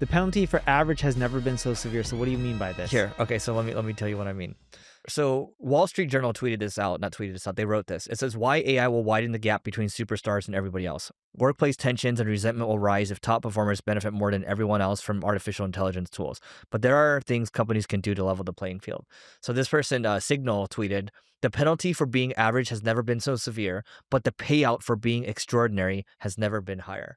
The penalty for average has never been so severe. So what do you mean by this? Here, okay, so let me tell you what I mean. So Wall Street Journal tweeted this out, not tweeted this out, they wrote this. It says, why AI will widen the gap between superstars and everybody else. Workplace tensions and resentment will rise if top performers benefit more than everyone else from artificial intelligence tools. But there are things companies can do to level the playing field. So this person, Signal, tweeted, the penalty for being average has never been so severe, but the payout for being extraordinary has never been higher.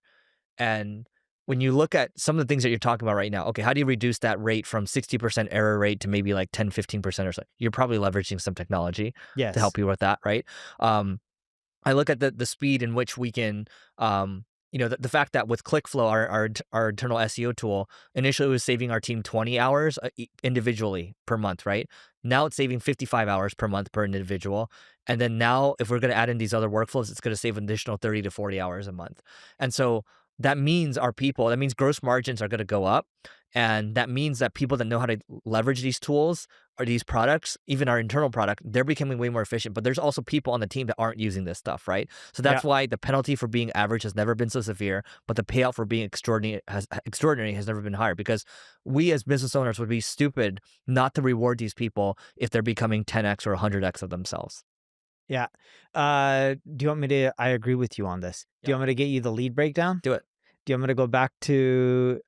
And when you look at some of the things that you're talking about right now, okay, how do you reduce that rate from 60% error rate to maybe like 10, 15% or so? You're probably leveraging some technology Yes. to help you with that, right? I look at the speed in which we can, the fact that with ClickFlow, our internal SEO tool, initially was saving our team 20 hours individually per month, right? Now it's saving 55 hours per month per individual. And then now if we're going to add in these other workflows, it's going to save an additional 30 to 40 hours a month. And so that means gross margins are going to go up. And that means that people that know how to leverage these tools or these products, even our internal product, they're becoming way more efficient. But there's also people on the team that aren't using this stuff, right? So that's why the penalty for being average has never been so severe, but the payout for being extraordinary has never been higher, because we as business owners would be stupid not to reward these people if they're becoming 10x or 100x of themselves. Yeah. Do you want me to, I agree with you on this. Do you want me to get you the lead breakdown? Do it. Do you want me to go back to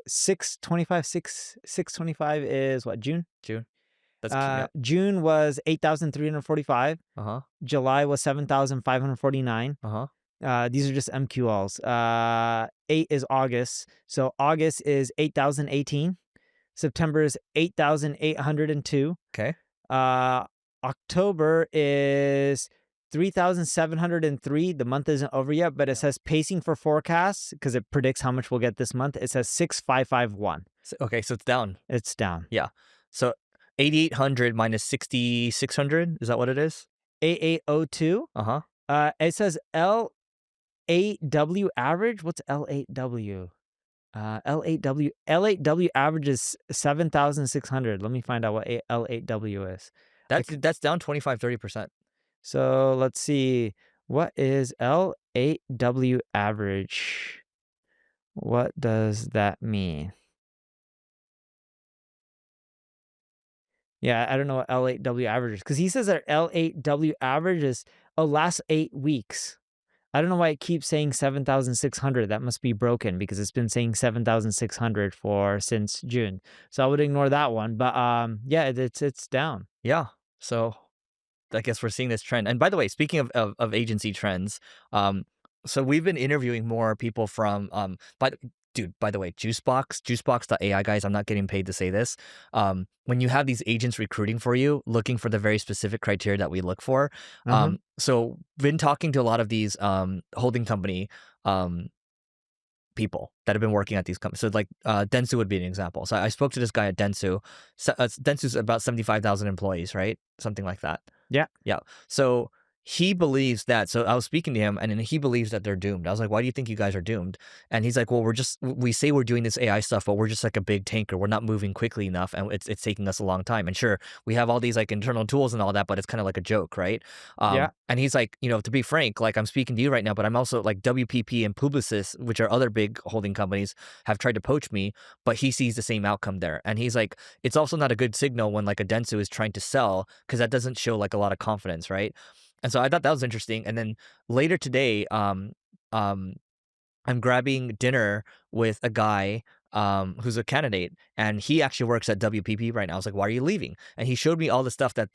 625? 625 is what, June? June. That's June was 8,345. July was 7,549. These are just MQLs. 8 is August. So August is 8,018. September is 8,802. Okay. October is 3,703. The month isn't over yet, but it says pacing for forecasts because it predicts how much we'll get this month. It says 6,551. Okay, so it's down. It's down. Yeah. So 8,800 minus 6,600, is that what it is? 8,802. It says L8W average. What's L8W? L8W average is 7,600. Let me find out what L8W is. That's down 25-30%. So let's see. What is L8W average? What does that mean? Yeah, I don't know what L8W average is, because he says that L8W average is last 8 weeks. I don't know why it keeps saying 7,600. That must be broken, because it's been saying 7,600 since June. So I would ignore that one. But yeah, it's down. Yeah. So I guess we're seeing this trend. And by the way, speaking of agency trends, so we've been interviewing more people from by the way, juicebox.ai, guys, I'm not getting paid to say this. When you have these agents recruiting for you, looking for the very specific criteria that we look for. So been talking to a lot of these holding company people that have been working at these companies. So like Dentsu would be an example. So I spoke to this guy at Dentsu. Dentsu's about 75,000 employees, right? Something like that. Yeah. So he believes that, so I was speaking to him, and then he believes that they're doomed. I was like, why do you think you guys are doomed? And he's like, well, we say we're doing this AI stuff, but we're just like a big tanker. We're not moving quickly enough, and it's taking us a long time. And sure, we have all these like internal tools and all that, but it's kind of like a joke, right? And he's like, to be frank, like I'm speaking to you right now, but I'm also like WPP and Publicis, which are other big holding companies, have tried to poach me, but he sees the same outcome there. And he's like, it's also not a good signal when like a Dentsu is trying to sell, because that doesn't show like a lot of confidence, right? And so I thought that was interesting. And then later today, I'm grabbing dinner with a guy who's a candidate, and he actually works at WPP right now. I was like, why are you leaving? And he showed me all the stuff that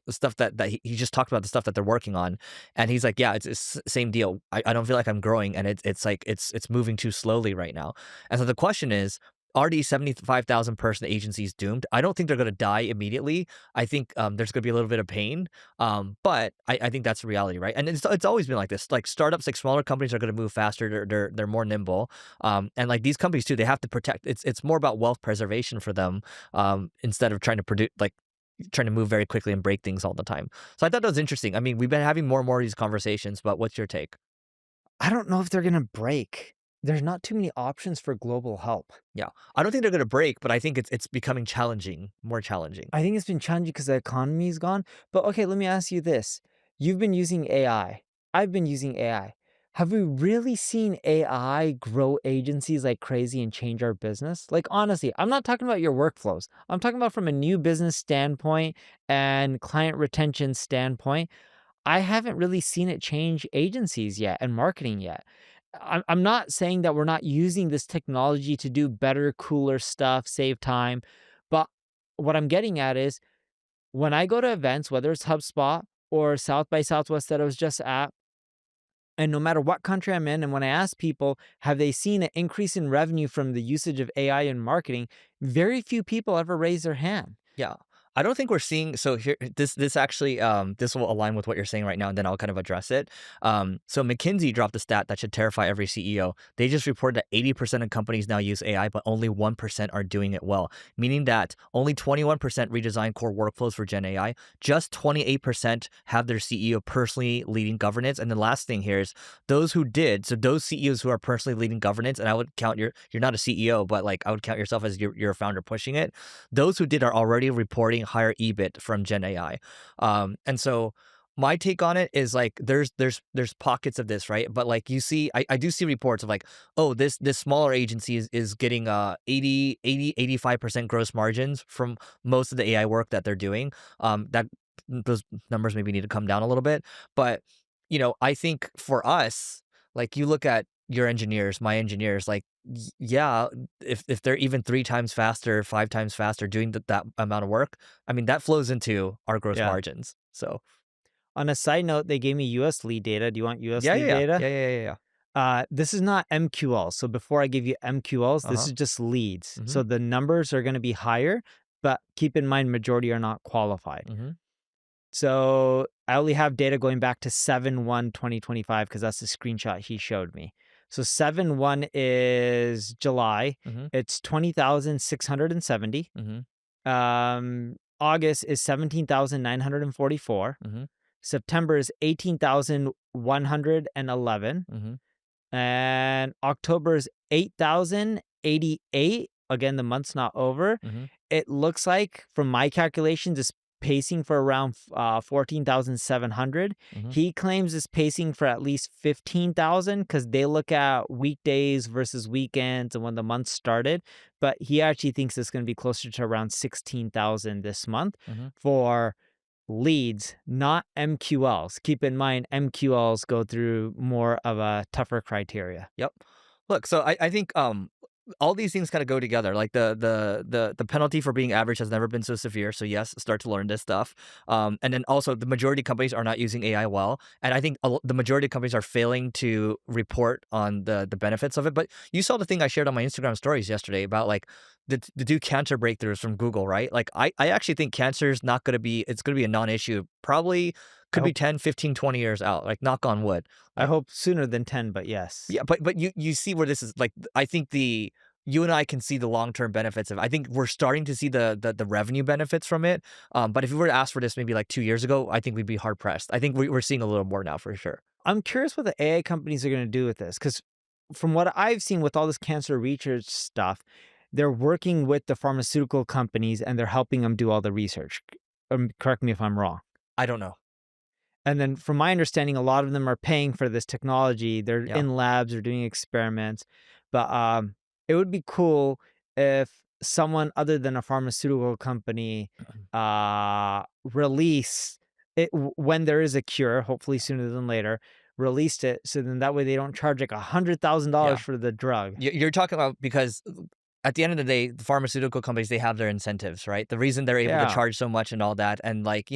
stuff that he just talked about, the stuff that they're working on. And he's like, yeah, it's the same deal. I don't feel like I'm growing, and it's like it's moving too slowly right now. And so the question is, are these 75,000 person agencies doomed? I don't think they're going to die immediately. I think there's going to be a little bit of pain, but I think that's the reality, right? And it's always been like this. Like startups, like smaller companies are going to move faster. They're more nimble, and like these companies too, they have to protect. It's more about wealth preservation for them, instead of trying to move very quickly and break things all the time. So I thought that was interesting. I mean, we've been having more and more of these conversations, but what's your take? I don't know if they're going to break. There's not too many options for global help. Yeah. I don't think they're going to break, but I think it's becoming more challenging. I think it's been challenging because the economy's gone. But okay, let me ask you this. You've been using AI. I've been using AI. Have we really seen AI grow agencies like crazy and change our business? Like, honestly, I'm not talking about your workflows. I'm talking about from a new business standpoint and client retention standpoint. I haven't really seen it change agencies yet and marketing yet. I'm not saying that we're not using this technology to do better, cooler stuff, save time. But what I'm getting at is when I go to events, whether it's HubSpot or South by Southwest that I was just at, and no matter what country I'm in, and when I ask people, have they seen an increase in revenue from the usage of AI in marketing? Very few people ever raise their hand. Yeah. I don't think we're seeing so here this actually this will align with what you're saying right now, and then I'll kind of address it. So McKinsey dropped a stat that should terrify every CEO. They just reported that 80% of companies now use AI, but only 1% are doing it well, meaning that only 21% redesign core workflows for Gen AI. Just 28% have their CEO personally leading governance. And the last thing here is those who did, so those CEOs who are personally leading governance, and I would count you're not a CEO, but like I would count yourself as you're a founder pushing it. Those who did are already reporting higher EBIT from Gen AI. And so my take on it is like there's pockets of this, right? But like you see, I do see reports of like, oh, this smaller agency is getting 85% gross margins from most of the AI work that they're doing. That those numbers maybe need to come down a little bit. But I think for us, like you look at your engineers, my engineers, like yeah, if they're even 3 times faster, 5 times faster doing that amount of work, I mean, that flows into our gross Yeah. margins. So, On a side note, they gave me US lead data. Do you want US yeah, yeah, lead yeah. data? Yeah, yeah, yeah, yeah. This is not MQLs. So before I give you MQLs, this Uh-huh. is just leads. Mhm. So the numbers are going to be higher, but keep in mind, majority are not qualified. Mhm. So I only have data going back to 7/1/2025 because that's the screenshot he showed me. So 7/1 is July. Mhm. It's 20,670. Mhm. August is 17,944. Mhm. September is 18,111. Mhm. And October is 8,088. Again, the month's not over. Mhm. It looks like, from my calculations, it's pacing for around 14,700. Mhm. He claims it's pacing for at least 15,000 because they look at weekdays versus weekends and when the month started. But he actually thinks it's going to be closer to around 16,000 this month Mhm. for leads, not MQLs. Keep in mind, MQLs go through more of a tougher criteria. Yep. Look, so I think all these things kind of go together. Like the penalty for being average has never been so severe. So yes, start to learn this stuff. And then also the majority of companies are not using AI well, and I think the majority of companies are failing to report on the benefits of it. But you saw the thing I shared on my Instagram stories yesterday about like the do cancer breakthroughs from Google, right? Like I actually think cancer is not going to be it's going to be a non-issue. Probably I could be hope 10, 15, 20 years out. Like knock on wood. I Like hope sooner than 10, but yes. yeah, but you see where this is like I think you and I can see the long-term benefits of it. I think we're starting to see the revenue benefits from it. But if we were to ask for this maybe like 2 years ago, I think we'd be hard pressed. I think we're seeing a little more now for sure. I'm curious what the AI companies are going to do with this because from what I've seen with all this cancer research stuff, they're working with the pharmaceutical companies and they're helping them do all the research. Correct me if I'm wrong. I don't know. And then from my understanding, a lot of them are paying for this technology. They're Yeah. in labs or doing experiments. But it would be cool if someone other than a pharmaceutical company release it when there is a cure, hopefully sooner than later, released it. So then that way they don't charge like $100,000 Yeah. for the drug. You're talking about because at the end of the day, the pharmaceutical companies, they have their incentives, right? The reason they're able to Yeah, charge so much and all that, and like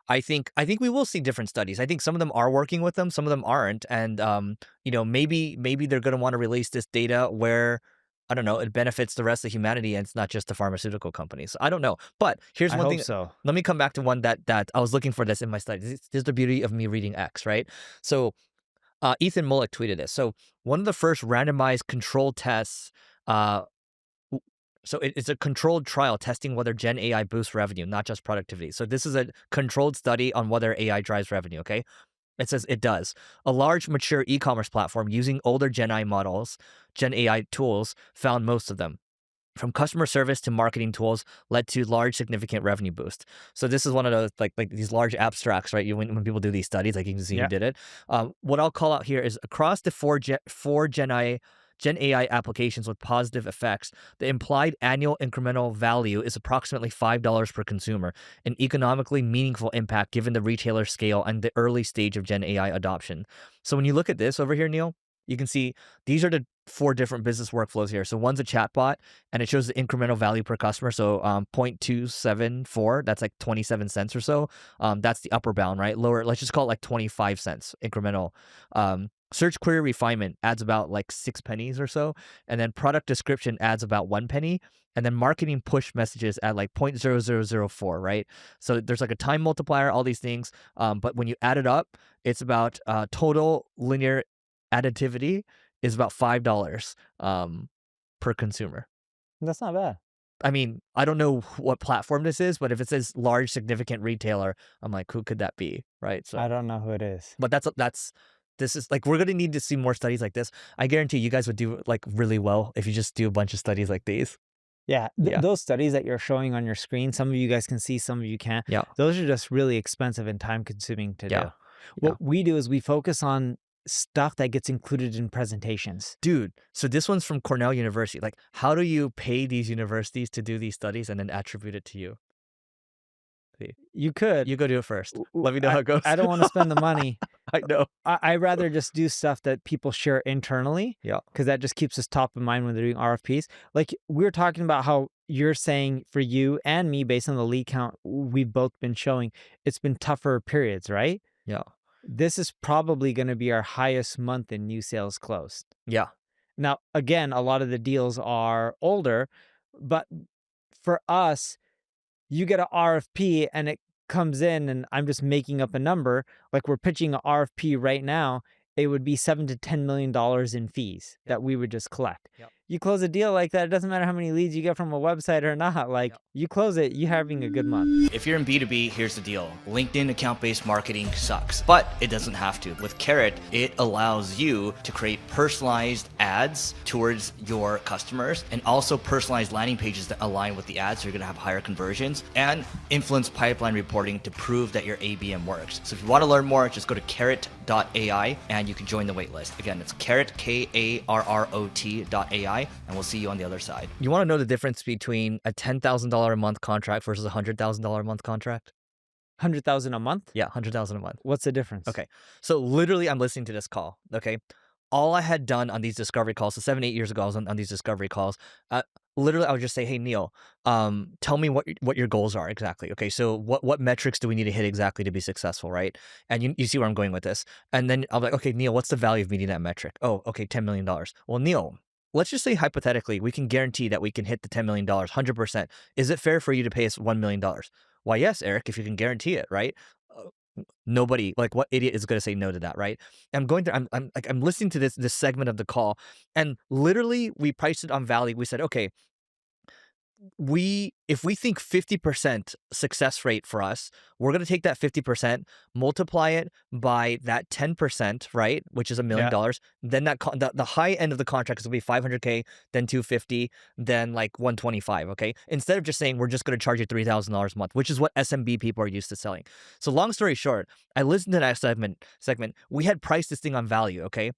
I think we will see different studies. I think some of them are working with them, some of them aren't, and maybe they're going to want to release this data where. I don't know. It benefits the rest of humanity, and it's not just the pharmaceutical companies. I don't know, but here's I one hope thing. so. Let me come back to one that I was looking for this in my studies. This is the beauty of me reading X, right? So Ethan Mullick tweeted this. So one of the first randomized controlled tests. Uh, so it's a controlled trial testing whether Gen AI boosts revenue, not just productivity. So this is a controlled study on whether AI drives revenue. Okay, it says it does. A large mature e-commerce platform using older Gen AI models, Gen AI tools, found most of them. from customer service to marketing tools led to large significant revenue boost. So this is one of those like these large abstracts, right? When people do these studies, like you can see who Yeah. did it. What I'll call out here is across the four Gen AI applications with positive effects, the implied annual incremental value is approximately $5 per consumer, an economically meaningful impact given the retailer scale and the early stage of Gen AI adoption. So when you look at this over here, Neil, you can see these are the 4 different business workflows here. So one's a chatbot, and it shows the incremental value per customer. So 0.274, that's like 27 cents or so. That's the upper bound, right? Lower, let's just call it like 25 cents incremental. Search query refinement adds about like 6 pennies or so. And then product description adds about 1 penny. And then marketing push messages at like 0.0004, right? So there's like a time multiplier, all these things. But when you add it up, it's about total linear additivity is about $5 per consumer. That's not bad. I mean, I don't know what platform this is, but if it says large significant retailer, I'm like, who could that be, right? I So, don't know who it is. but this is like we're gonna need to see more studies like this. I guarantee you guys would do like really well if you just do a bunch of studies like these. Yeah, Yeah, those studies that you're showing on your screen, some of you guys can see, some of you can't. yeah, Those are just really expensive and time consuming to yeah, do. yeah. What we do is we focus on stuff that gets included in presentations. Dude, so this one's from Cornell University. Like, how do you pay these universities to do these studies and then attribute it to you? See, You could. you go do it first. Let me know how it goes. I don't want to spend the money. I know. I rather just do stuff that people share internally Yeah. because that just keeps us top of mind when they're doing RFPs. Like we were talking about how you're saying for you and me, based on the lead count we've both been showing, it's been tougher periods, right? Yeah. This is probably going to be our highest month in new sales closed. Yeah. Now, again, a lot of the deals are older, but for us, you get a RFP and it comes in and I'm just making up a number, like we're pitching a RFP right now, it would be $7 to $10 million in fees Yep. that we would just collect. Yep. You close a deal like that, it doesn't matter how many leads you get from a website or not. Like Yep. you close it, you're having a good month. If you're in B2B, here's the deal. LinkedIn account-based marketing sucks, but it doesn't have to. With Carrot, it allows you to create personalized ads towards your customers and also personalized landing pages that align with the ads so you're gonna have higher conversions and influence pipeline reporting to prove that your ABM works. So if you wanna learn more, just go to carrot.ai and you can join the waitlist. Again, it's carrot, KARROT.ai, and we'll see you on the other side. You want to know the difference between a $10,000 a month contract versus a $100,000 a month contract? 100,000 a month? Yeah, 100,000 a month. What's the difference? Okay. So literally I'm listening to this call. Okay. All I had done on these discovery calls, so 7-8 years ago, I was on these discovery calls. Literally, I would just say, "Hey, Neil, tell me what your goals are exactly. Okay, so what metrics do we need to hit exactly to be successful, right?" And you see where I'm going with this. And then I'm like, "Okay, Neil, what's the value of meeting that metric?" Oh, okay, $10 million. Well, Neil, let's just say hypothetically, we can guarantee that we can hit the $10 million, 100%. Is it fair for you to pay us $1 million? Why, yes, Eric, if you can guarantee it, right? Nobody, like, what idiot is going to say no to that, right? I'm going through, I'm listening to this segment of the call, and literally we priced it on value. We said, okay, if we think 50% success rate for us, we're going to take that 50%, multiply it by that 10%, right, which is $1 million. Then the high end of the contract is going to be 500K, then 250, then like 125. Okay, instead of just saying we're just going to charge you $3,000 a month, which is what SMB people are used to selling. So long story short, I listened to that segment. We had priced this thing on value. Okay,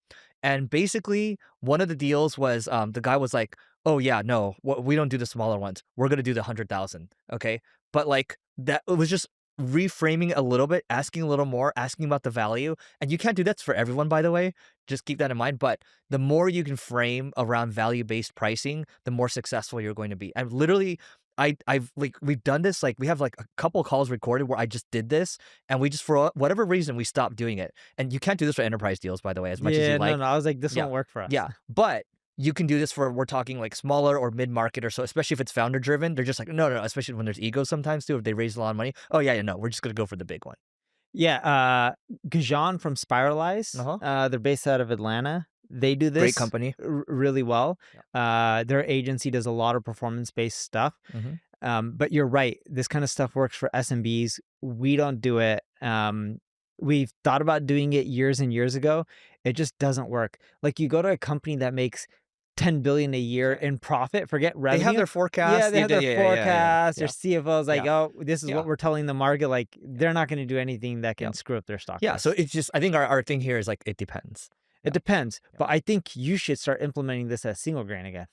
and basically one of the deals was the guy was like, "Oh yeah, no, we don't do the smaller ones. We're gonna do the 100,000." Okay, but like that, it was just reframing a little bit, asking a little more, asking about the value, and you can't do that for everyone, by the way. Just keep that in mind. But the more you can frame around value-based pricing, the more successful you're going to be. I've literally. I've like we've done this, like we have like a couple calls recorded where I just did this and we just for whatever reason we stopped doing it. And you can't do this for enterprise deals, by the way, as much as you like. No, I was like, this Yeah. won't work for us. Yeah, but you can do this for we're talking like smaller or mid-market or so, especially if it's founder driven. They're just like, no, especially when there's ego sometimes too, if they raise a lot of money. Oh yeah, no, we're just gonna go for the big one. Yeah, Gajan from Spiralize, Uh-huh. they're based out of Atlanta. They do this Great company. really well. Their agency does a lot of performance-based stuff. But you're right. This kind of stuff works for SMBs. We don't do it. We've thought about doing it years and years ago. It just doesn't work. Like you go to a company that makes 10 billion a year in profit. Forget They have revenue. their forecast. Yeah, they have their forecast. Their Yeah. CFO's like, Yeah. oh, this is Yeah. what we're telling the market. Like, they're not going to do anything that can Yeah. screw up their stock Yeah. price. So it's just, I think our thing here is like, it depends. It depends. But I think you should start implementing this as single grain again.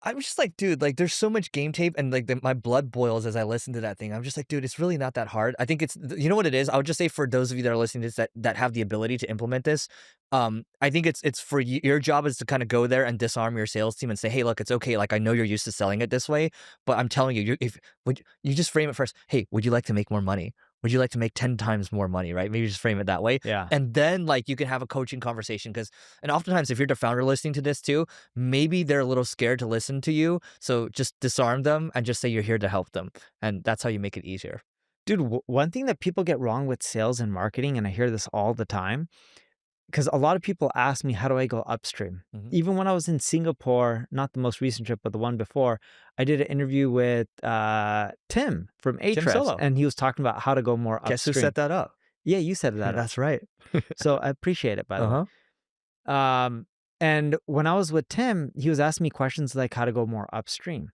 I'm just like, dude, like there's so much game tape and like my blood boils as I listen to that thing. I'm just like, dude, it's really not that hard. I think it's, you know what it is? I would just say for those of you that are listening to this that have the ability to implement this, I think it's for you, your job is to kind of go there and disarm your sales team and say, hey, look, it's okay. Like I know you're used to selling it this way, but I'm telling you, would you just frame it first? Hey, would you like to make more money? Would you like to make 10 times more money, right? Maybe just frame it that way. Yeah. And then like you can have a coaching conversation and oftentimes if you're the founder listening to this too, maybe they're a little scared to listen to you. So just disarm them and just say you're here to help them. And that's how you make it easier. Dude, one thing that people get wrong with sales and marketing, and I hear this all the time, because a lot of people ask me, how do I go upstream? Mhm. Even when I was in Singapore, not the most recent trip, but the one before, I did an interview with Tim from Ahrefs, Solo. and he was talking about how to go more Guess who upstream. set that up? Yeah, you set that up. That's right. So I appreciate it, by the Uh-huh. way. And when I was with Tim, he was asking me questions like how to go more upstream.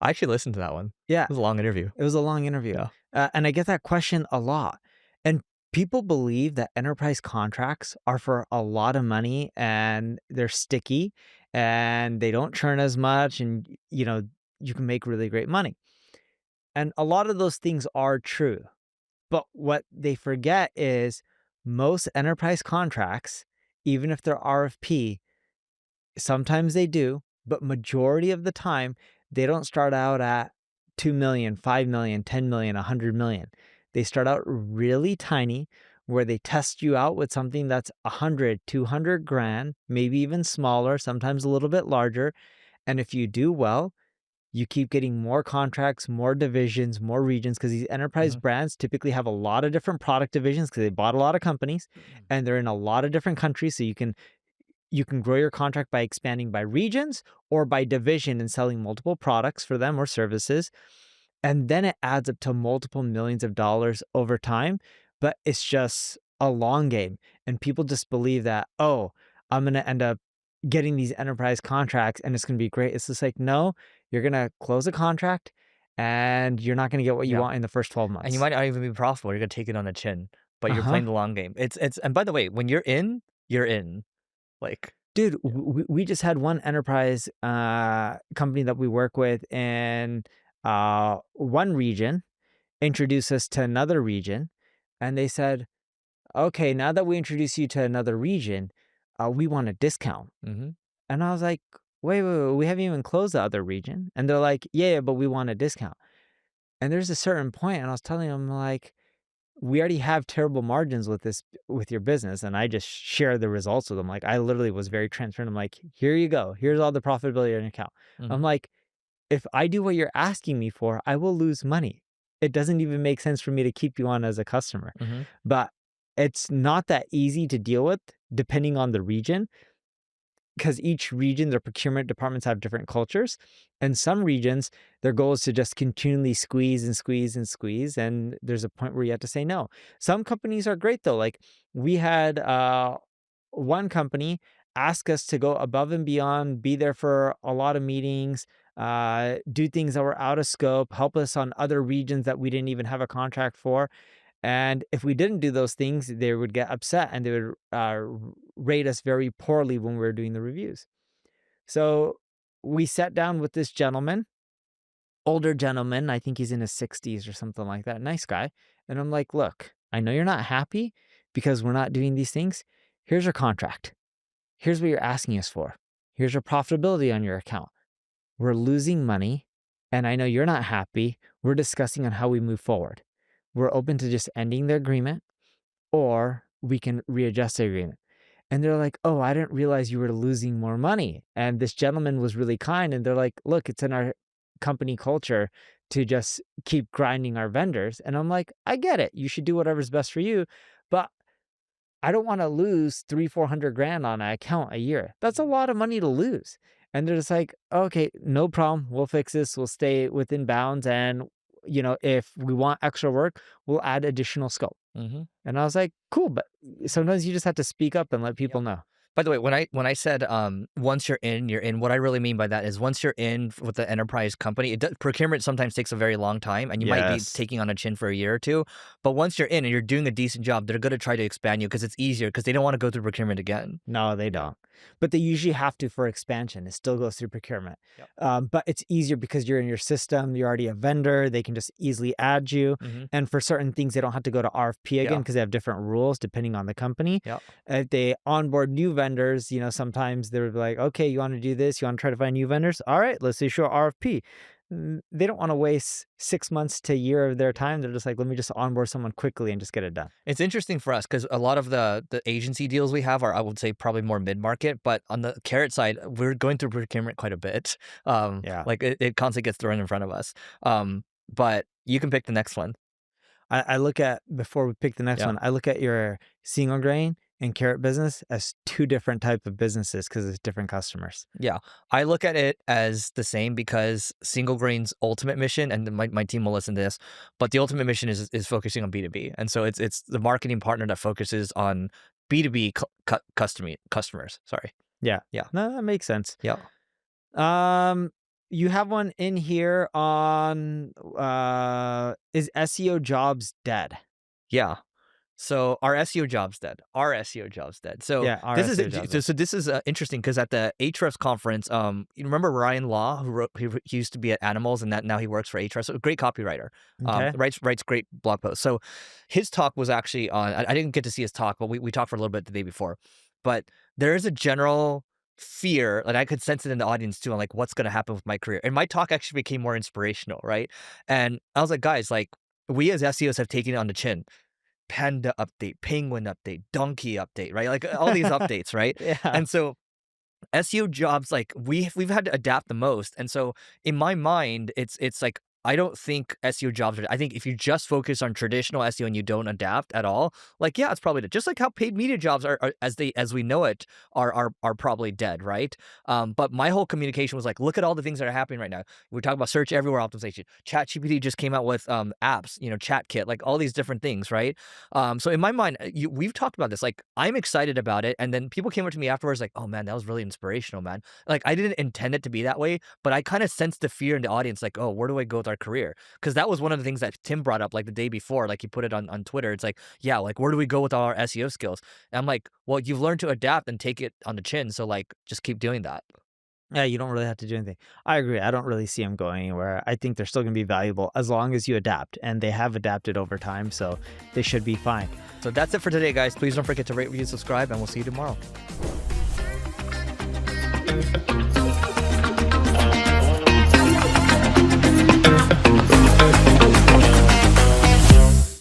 I actually listened to that one. Yeah, It was a long interview. it was a long interview. Yeah. And I get that question a lot. And people believe that enterprise contracts are for a lot of money and they're sticky and they don't churn as much and, you know, you can make really great money. And a lot of those things are true. But what they forget is most enterprise contracts, even if they're RFP, sometimes they do, but majority of the time, they don't start out at 2 million, 5 million, 10 million, 100 million. They start out really tiny where they test you out with something that's 100, 200 grand, maybe even smaller, sometimes a little bit larger. And if you do well, you keep getting more contracts, more divisions, more regions, because these enterprise brands typically have a lot of different product divisions because they bought a lot of companies and they're in a lot of different countries. So you can grow your contract by expanding by regions or by division and selling multiple products for them or services. And then it adds up to multiple millions of dollars over time. But it's just a long game. And people just believe that, oh, I'm going to end up getting these enterprise contracts and it's going to be great. It's just like, no, you're going to close a contract and you're not going to get what you want in the first 12 months. And you might not even be profitable. You're going to take it on the chin, but you're playing the long game. It's and by the way, when you're in, you're in. Like, dude, we just had one enterprise company that we work with in one region introduce us to another region. And they said, okay, now that we introduce you to another region, we want a discount. And I was like, wait, we haven't even closed the other region. And they're like, yeah, but we want a discount. And there's a certain point, and I was telling them, like, we already have terrible margins with your business. And I just share the results with them. Like, I literally was very transparent. I'm like, here you go. Here's all the profitability in your account. I'm like, if I do what you're asking me for, I will lose money. It doesn't even make sense for me to keep you on as a customer. But it's not that easy to deal with depending on the region, because each region, their procurement departments have different cultures. And some regions, their goal is to just continually squeeze and squeeze and squeeze. And there's a point where you have to say no. Some companies are great though. Like we had one company ask us to go above and beyond, be there for a lot of meetings, do things that were out of scope, help us on other regions that we didn't even have a contract for. And if we didn't do those things, they would get upset and they would rate us very poorly when we were doing the reviews. So we sat down with this gentleman, older gentleman, I think he's in his 60s or something like that, nice guy. And I'm like, look, I know you're not happy because we're not doing these things. Here's your contract. Here's what you're asking us for. Here's your profitability on your account. We're losing money, and I know you're not happy. We're discussing on how we move forward. We're open to just ending the agreement, or we can readjust the agreement. And they're like, oh, I didn't realize you were losing more money. And this gentleman was really kind. And they're like, look, it's in our company culture to just keep grinding our vendors. And I'm like, I get it. You should do whatever's best for you. But I don't want to lose 300-400 grand on an account a year. That's a lot of money to lose. And they're just like, okay, no problem. We'll fix this. We'll stay within bounds. And, if we want extra work, we'll add additional scope. And I was like, cool. But sometimes you just have to speak up and let people know. By the way, when I said once you're in, what I really mean by that is once you're in with the enterprise company, procurement sometimes takes a very long time, and you might be Yes. taking on a chin for a year or two. But once you're in and you're doing a decent job, they're going to try to expand you because it's easier because they don't want to go through procurement again. No, they don't. But they usually have to for expansion. It still goes through procurement. Yep. But it's easier because you're in your system. You're already a vendor. They can just easily add you. Mm-hmm. And for certain things, they don't have to go to RFP again Yeah. because they have different rules depending on the company. Yeah. If they onboard new vendors, sometimes they're like, okay, you want to do this? You want to try to find new vendors? All right, let's issue an RFP. They don't want to waste 6 months to a year of their time. They're just like, let me just onboard someone quickly and just get it done. It's interesting for us because a lot of the agency deals we have are, I would say, probably more mid-market. But on the Carrot side, we're going through procurement quite a bit. Yeah. Like it constantly gets thrown in front of us. But you can pick the next one. I look at, before we pick the next Yeah. one, I look at your single grain and carrot business as two different type of businesses because it's different customers. Yeah, I look at it as the same because single grain's ultimate mission, and my team will listen to this, but the ultimate mission is focusing on B2B, and so it's the marketing partner that focuses on B2B customers. Sorry. Yeah. Yeah. No, that makes sense. Yeah. You have one in here on is SEO jobs dead? Yeah. So our SEO job's dead. So Yeah, our this SEO is job's so, so this is interesting because at the Ahrefs conference, you remember Ryan Law, who he used to be at Animals, and now he works for Ahrefs. So a great copywriter, Okay. writes great blog posts. So his talk was actually on. I didn't get to see his talk, but we talked for a little bit the day before. But there is a general fear, and I could sense it in the audience too, on like what's going to happen with my career. And my talk actually became more inspirational, right? And I was like, guys, like we as SEOs have taken it on the chin. Panda update, Penguin update, Donkey update, right? Like all these updates, right? Yeah. And so SEO jobs, like we've had to adapt the most. And so in my mind, it's like I don't think SEO jobs are. I think if you just focus on traditional SEO and you don't adapt at all, like yeah, it's probably dead. Just like how paid media jobs are as we know it are probably dead, right? But my whole communication was like, look at all the things that are happening right now. We're talking about search everywhere optimization. ChatGPT just came out with apps, Chat Kit, like all these different things, right? So in my mind, we've talked about this. Like I'm excited about it, and then people came up to me afterwards, like, oh man, that was really inspirational, man. Like I didn't intend it to be that way, but I kind of sensed the fear in the audience, like, oh, where do I go with our career? Because that was one of the things that Tim brought up like the day before, like he put it on Twitter. It's like, yeah, like where do we go with all our SEO skills? And I'm like, well, you've learned to adapt and take it on the chin, so like just keep doing that. Yeah, you don't really have to do anything. I agree. I don't really see them going anywhere. I think they're still going to be valuable as long as you adapt, and they have adapted over time, so they should be fine. So that's it for today, guys. Please don't forget to rate, review, subscribe, and we'll see you tomorrow.